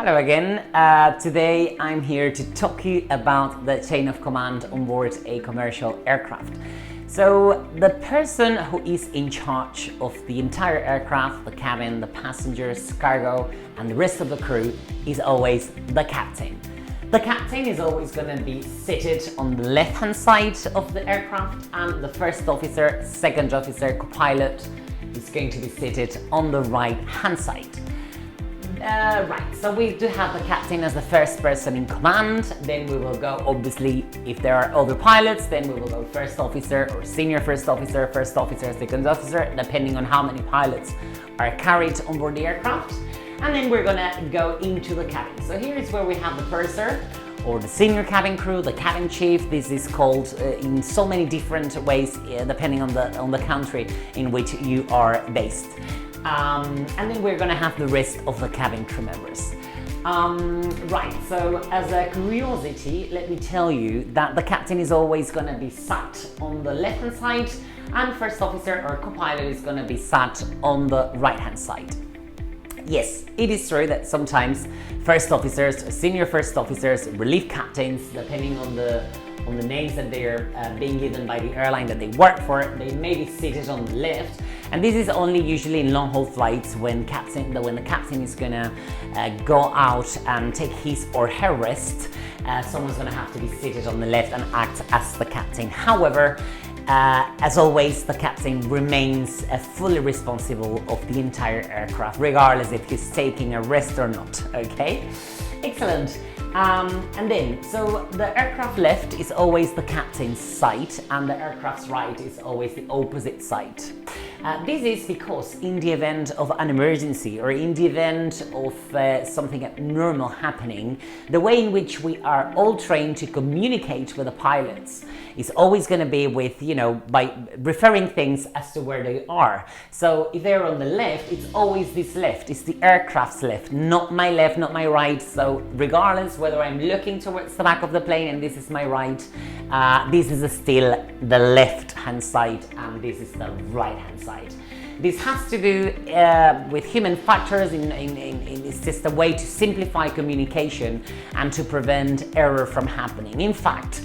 Hello again. Today I'm here to talk to you about the chain of command on board a commercial aircraft. So the person who is in charge of the entire aircraft, the cabin, the passengers, cargo and the rest of the crew is always the captain. The captain is always going to be seated on the left hand side of the aircraft, and the first officer, second officer, co-pilot is going to be seated on the right hand side. Right, so we do have the captain as the first person in command. Then we will go, obviously, if there are other pilots, then we will go first officer or senior first officer, second officer, depending on how many pilots are carried on board the aircraft. And then we're gonna go into the cabin. So here is where we have the purser or the senior cabin crew, the cabin chief. This is called in so many different ways, depending on the country in which you are based. And then we're gonna have the rest of the cabin crew members. Right, so as a curiosity, let me tell you that the captain is always gonna be sat on the left hand side, and first officer or co-pilot is gonna be sat on the right hand side. Yes, it is true that sometimes first officers, senior first officers, relief captains, depending on the names that they're being given by the airline that they work for, they may be seated on the left, and this is only usually in long-haul flights when the captain is gonna go out and take his or her rest. Someone's gonna have to be seated on the left and act as the captain. However, as always, the captain remains fully responsible of the entire aircraft, regardless if he's taking a rest or not. Okay, excellent. And then, so the aircraft left is always the captain's side, and the aircraft's right is always the opposite side. This is because in the event of an emergency or in the event of something abnormal happening, the way in which we are all trained to communicate with the pilots is always going to be with, by referring things as to where they are. So if they're on the left, it's always this left, it's the aircraft's left, not my left, not my right. So regardless whether I'm looking towards the back of the plane and this is my right, this is still the left hand side and this is the right hand side. This has to do with human factors. It's just a way to simplify communication and to prevent error from happening. In fact,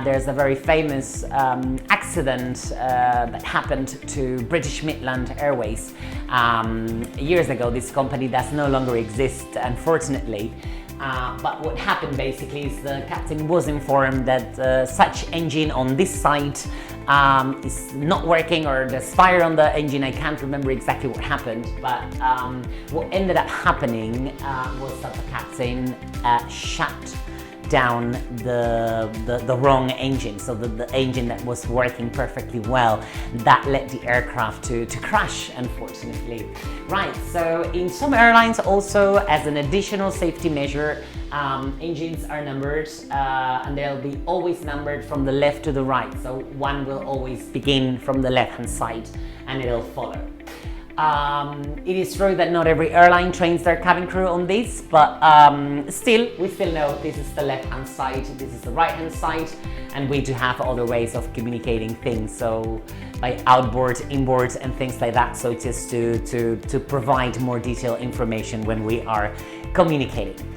there's a very famous accident that happened to British Midland Airways years ago. This company does no longer exist, unfortunately. But what happened basically is the captain was informed that such engine on this side is not working, or there's fire on the engine. I can't remember exactly what happened, but what ended up happening was that the captain shut down the wrong engine, so the engine that was working perfectly well, that led the aircraft to crash, unfortunately. Right, so in some airlines also, as an additional safety measure, engines are numbered and they'll be always numbered from the left to the right, so one will always begin from the left hand side and it'll follow. It is true that not every airline trains their cabin crew on this, but we still know this is the left hand side, this is the right hand side, and we do have other ways of communicating things, so by outboard, inboard and things like that, so just to provide more detailed information when we are communicating.